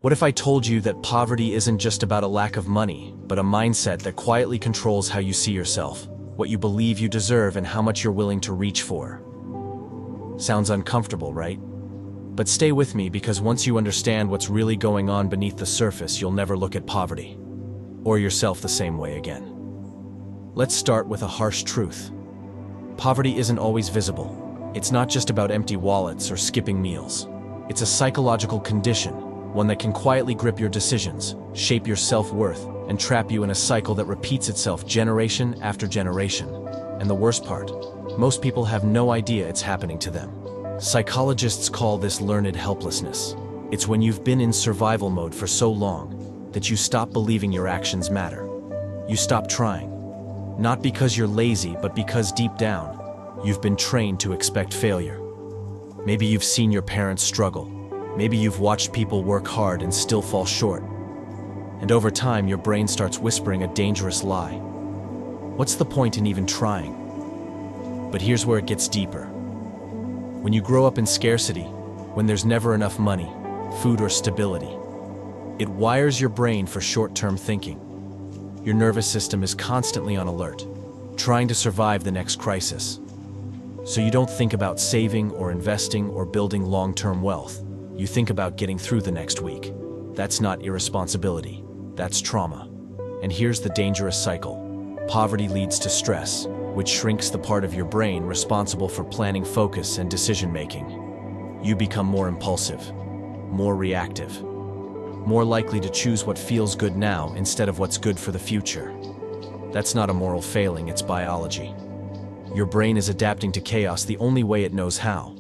What if I told you that poverty isn't just about a lack of money, but a mindset that quietly controls how you see yourself, what you believe you deserve, and how much you're willing to reach for? Sounds uncomfortable, right? But stay with me, because once you understand what's really going on beneath the surface, you'll never look at poverty or yourself the same way again. Let's start with a harsh truth. Poverty isn't always visible. It's not just about empty wallets or skipping meals. It's a psychological condition, one that can quietly grip your decisions, shape your self-worth, and trap you in a cycle that repeats itself generation after generation. And the worst part, most people have no idea it's happening to them. Psychologists call this learned helplessness. It's when you've been in survival mode for so long that you stop believing your actions matter. You stop trying. Not because you're lazy, but because deep down, you've been trained to expect failure. Maybe you've seen your parents struggle. Maybe you've watched people work hard and still fall short. And over time, your brain starts whispering a dangerous lie. What's the point in even trying? But here's where it gets deeper. When you grow up in scarcity, when there's never enough money, food, or stability, it wires your brain for short-term thinking. Your nervous system is constantly on alert, trying to survive the next crisis. So you don't think about saving or investing or building long-term wealth. You think about getting through the next week. That's not irresponsibility. That's trauma. And here's the dangerous cycle. Poverty leads to stress, which shrinks the part of your brain responsible for planning, focus, and decision-making. You become more impulsive, more reactive, more likely to choose what feels good now instead of what's good for the future. That's not a moral failing, it's biology. Your brain is adapting to chaos the only way it knows how.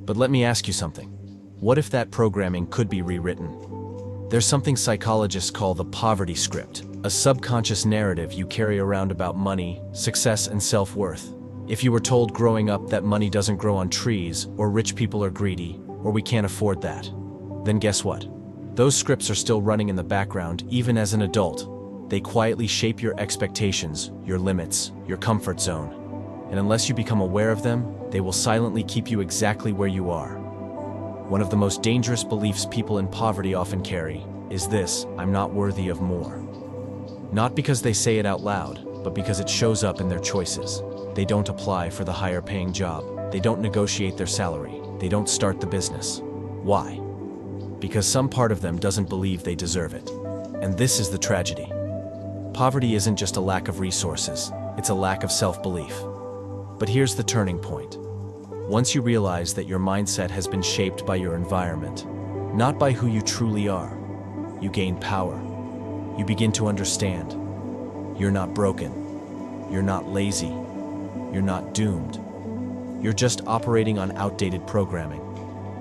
But let me ask you something. What if that programming could be rewritten? There's something psychologists call the poverty script, a subconscious narrative you carry around about money, success, and self-worth. If you were told growing up that money doesn't grow on trees, or rich people are greedy, or we can't afford that, then guess what? Those scripts are still running in the background even as an adult. They quietly shape your expectations, your limits, your comfort zone. And unless you become aware of them, they will silently keep you exactly where you are. One of the most dangerous beliefs people in poverty often carry is this: I'm not worthy of more. Not because they say it out loud, but because it shows up in their choices. They don't apply for the higher paying job. They don't negotiate their salary. They don't start the business. Why? Because some part of them doesn't believe they deserve it. And this is the tragedy. Poverty isn't just a lack of resources, it's a lack of self-belief. But here's the turning point. Once you realize that your mindset has been shaped by your environment, not by who you truly are, you gain power. You begin to understand. You're not broken. You're not lazy. You're not doomed. You're just operating on outdated programming,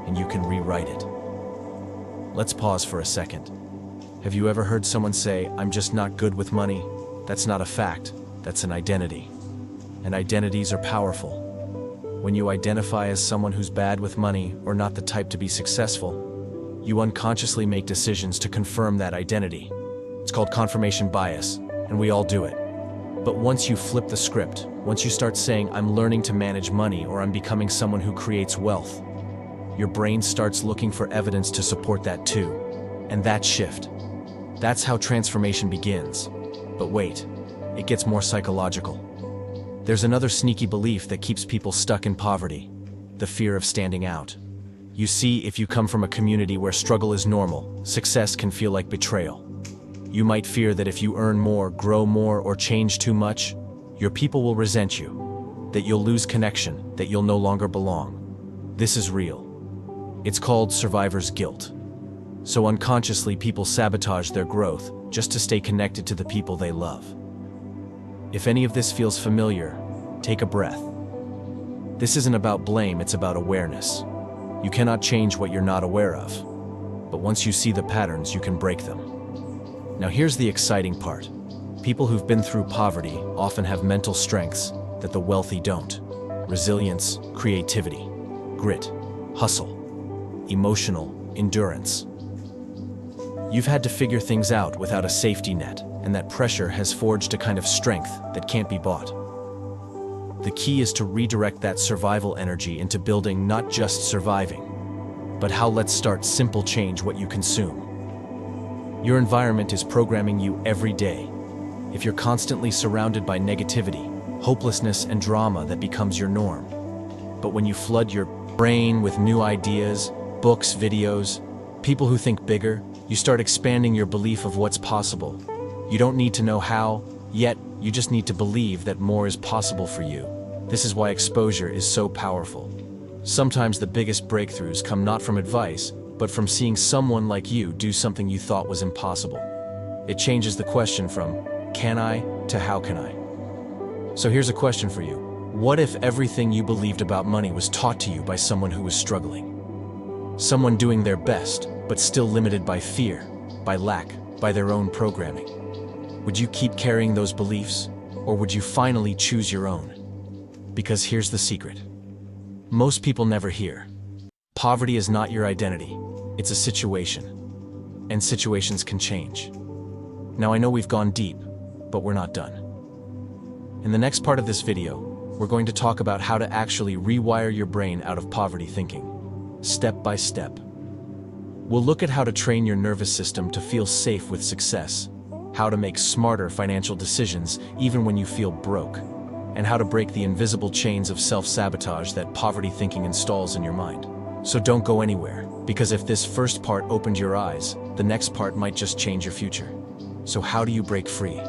and you can rewrite it. Let's pause for a second. Have you ever heard someone say, "I'm just not good with money"? That's not a fact, that's an identity. And identities are powerful. When you identify as someone who's bad with money or not the type to be successful, you unconsciously make decisions to confirm that identity. It's called confirmation bias, and we all do it. But once you flip the script, once you start saying, "I'm learning to manage money," or "I'm becoming someone who creates wealth," your brain starts looking for evidence to support that too. And that shift, that's how transformation begins. But wait, it gets more psychological. There's another sneaky belief that keeps people stuck in poverty: the fear of standing out. You see, if you come from a community where struggle is normal, success can feel like betrayal. You might fear that if you earn more, grow more, or change too much, your people will resent you, that you'll lose connection, that you'll no longer belong. This is real. It's called survivor's guilt. So unconsciously, people sabotage their growth just to stay connected to the people they love. If any of this feels familiar, take a breath. This isn't about blame, it's about awareness. You cannot change what you're not aware of, but once you see the patterns, you can break them. Now here's the exciting part. People who've been through poverty often have mental strengths that the wealthy don't. Resilience, creativity, grit, hustle, emotional endurance. You've had to figure things out without a safety net, and that pressure has forged a kind of strength that can't be bought. The key is to redirect that survival energy into building, not just surviving. But how? Let's start simple. Change what you consume. Your environment is programming you every day. If you're constantly surrounded by negativity, hopelessness, and drama, that becomes your norm. But when you flood your brain with new ideas, books, videos, people who think bigger, you start expanding your belief of what's possible. You don't need to know how, yet you just need to believe that more is possible for you. This is why exposure is so powerful. Sometimes the biggest breakthroughs come not from advice, but from seeing someone like you do something you thought was impossible. It changes the question from, can I, to how can I? So here's a question for you. What if everything you believed about money was taught to you by someone who was struggling? Someone doing their best, but still limited by fear, by lack, by their own programming. Would you keep carrying those beliefs, or would you finally choose your own? Because here's the secret. Most people never hear. Poverty is not your identity, it's a situation. And situations can change. Now I know we've gone deep, but we're not done. In the next part of this video, we're going to talk about how to actually rewire your brain out of poverty thinking, step by step. We'll look at how to train your nervous system to feel safe with success, how to make smarter financial decisions even when you feel broke, and how to break the invisible chains of self-sabotage that poverty thinking installs in your mind. So don't go anywhere, because if this first part opened your eyes, the next part might just change your future. So how do you break free?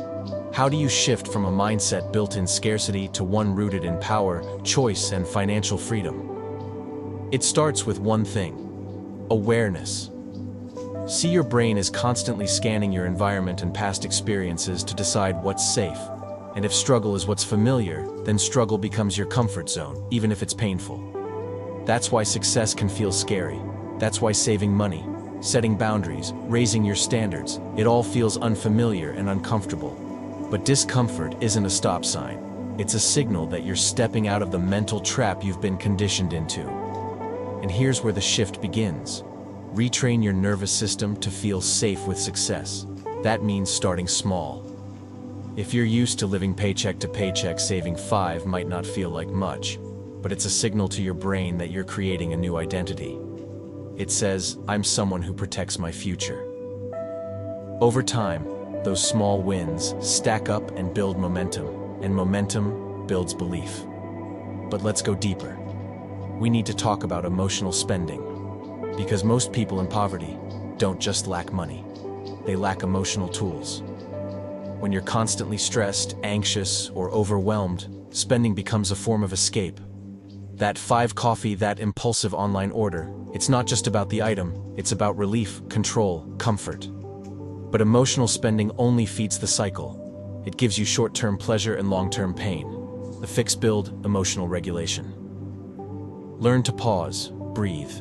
How do you shift from a mindset built in scarcity to one rooted in power, choice, and financial freedom? It starts with one thing: awareness. See, your brain is constantly scanning your environment and past experiences to decide what's safe. And if struggle is what's familiar, then struggle becomes your comfort zone, even if it's painful. That's why success can feel scary. That's why saving money, setting boundaries, raising your standards, it all feels unfamiliar and uncomfortable. But discomfort isn't a stop sign. It's a signal that you're stepping out of the mental trap you've been conditioned into. And here's where the shift begins. Retrain your nervous system to feel safe with success. That means starting small. If you're used to living paycheck to paycheck, saving $5 might not feel like much, but it's a signal to your brain that you're creating a new identity. It says, I'm someone who protects my future. Over time, those small wins stack up and build momentum, and momentum builds belief. But let's go deeper. We need to talk about emotional spending. Because most people in poverty don't just lack money, they lack emotional tools. When you're constantly stressed, anxious, or overwhelmed, spending becomes a form of escape. That 5 coffee, that impulsive online order, it's not just about the item, it's about relief, control, comfort. But emotional spending only feeds the cycle. It gives you short-term pleasure and long-term pain. The fix build emotional regulation. Learn to pause, breathe.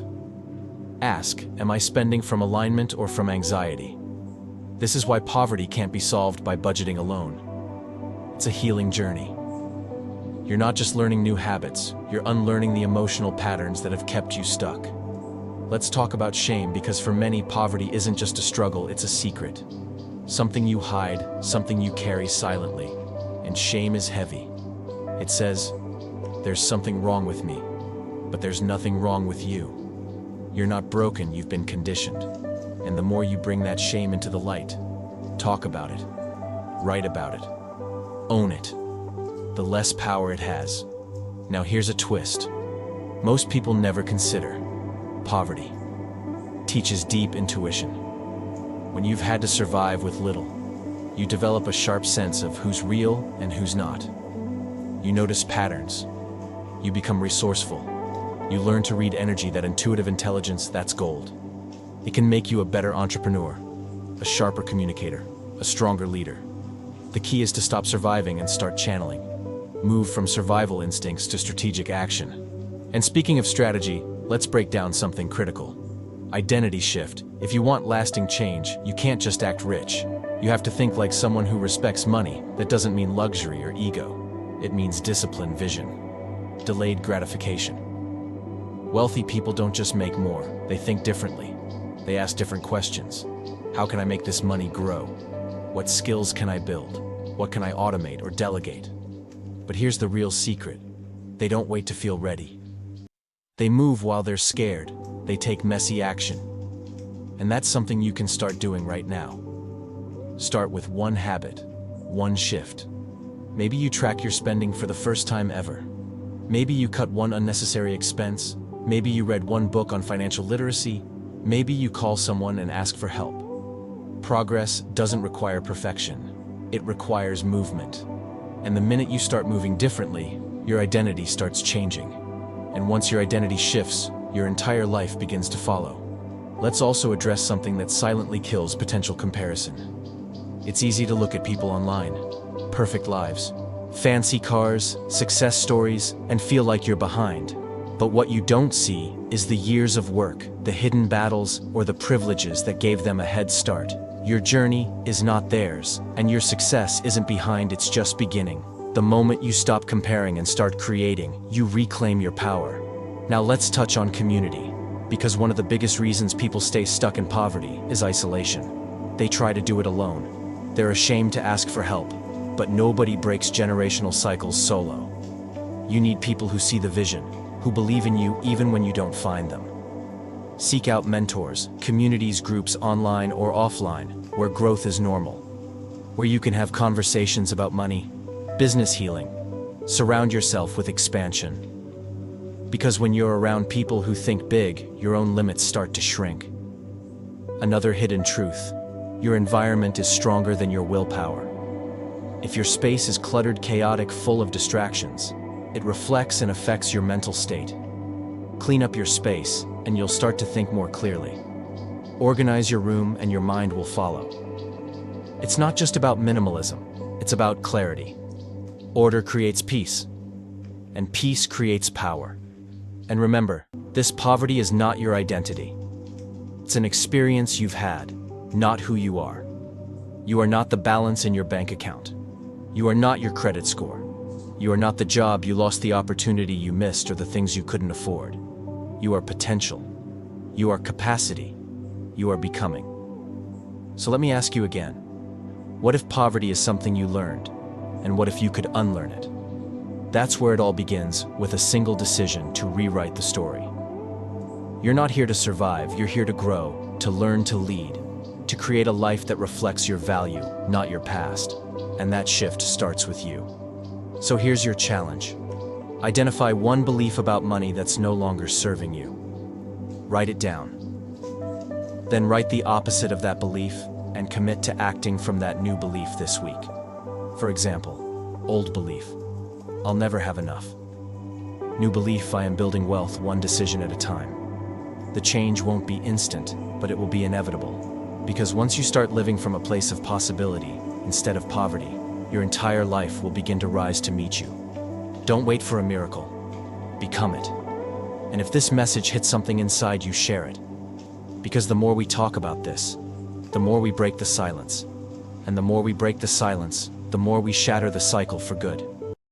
Ask, am I spending from alignment or from anxiety? This is why poverty can't be solved by budgeting alone. It's a healing journey. You're not just learning new habits, you're unlearning the emotional patterns that have kept you stuck. Let's talk about shame, because for many, poverty isn't just a struggle, it's a secret. Something you hide, something you carry silently. And shame is heavy. It says, there's something wrong with me, but there's nothing wrong with you. You're not broken, you've been conditioned. And the more you bring that shame into the light, talk about it, write about it, own it, the less power it has. Now here's a twist. Most people never consider poverty teaches deep intuition. When you've had to survive with little, you develop a sharp sense of who's real and who's not. You notice patterns. You become resourceful. You learn to read energy. That intuitive intelligence, that's gold. It can make you a better entrepreneur, a sharper communicator, a stronger leader. The key is to stop surviving and start channeling. Move from survival instincts to strategic action. And speaking of strategy, let's break down something critical. Identity shift. If you want lasting change, you can't just act rich. You have to think like someone who respects money. That doesn't mean luxury or ego. It means discipline, vision, delayed gratification. Wealthy people don't just make more, they think differently. They ask different questions. How can I make this money grow? What skills can I build? What can I automate or delegate? But here's the real secret. They don't wait to feel ready. They move while they're scared. They take messy action. And that's something you can start doing right now. Start with one habit, one shift. Maybe you track your spending for the first time ever. Maybe you cut one unnecessary expense. Maybe you read one book on financial literacy. Maybe you call someone and ask for help. Progress doesn't require perfection. It requires movement. And the minute you start moving differently, your identity starts changing. And once your identity shifts, your entire life begins to follow. Let's also address something that silently kills potential comparison. It's easy to look at people online. Perfect lives, fancy cars, success stories, and feel like you're behind. But what you don't see is the years of work, the hidden battles, or the privileges that gave them a head start. Your journey is not theirs, and your success isn't behind, it's just beginning. The moment you stop comparing and start creating, you reclaim your power. Now let's touch on community, because one of the biggest reasons people stay stuck in poverty is isolation. They try to do it alone. They're ashamed to ask for help, but nobody breaks generational cycles solo. You need people who see the vision, who believe in you even when you don't find them. Seek out mentors, communities, groups online or offline, where growth is normal, where you can have conversations about money, business healing. Surround yourself with expansion. Because when you're around people who think big, your own limits start to shrink. Another hidden truth: your environment is stronger than your willpower. If your space is cluttered, chaotic, full of distractions, it reflects and affects your mental state. Clean up your space, and you'll start to think more clearly. Organize your room, and your mind will follow. It's not just about minimalism, it's about clarity. Order creates peace, and peace creates power. And remember, this poverty is not your identity. It's an experience you've had, not who you are. You are not the balance in your bank account. You are not your credit score. You are not the job you lost, the opportunity you missed, or the things you couldn't afford. You are potential. You are capacity. You are becoming. So let me ask you again. What if poverty is something you learned? And what if you could unlearn it? That's where it all begins, with a single decision to rewrite the story. You're not here to survive, you're here to grow, to learn, to lead, to create a life that reflects your value, not your past. And that shift starts with you. So here's your challenge. Identify one belief about money that's no longer serving you. Write it down. Then write the opposite of that belief and commit to acting from that new belief this week. For example, old belief: I'll never have enough. New belief: I am building wealth one decision at a time. The change won't be instant, but it will be inevitable. Because once you start living from a place of possibility instead of poverty, your entire life will begin to rise to meet you. Don't wait for a miracle. Become it. And if this message hits something inside you, share it. Because the more we talk about this, the more we break the silence. And the more we break the silence, the more we shatter the cycle for good.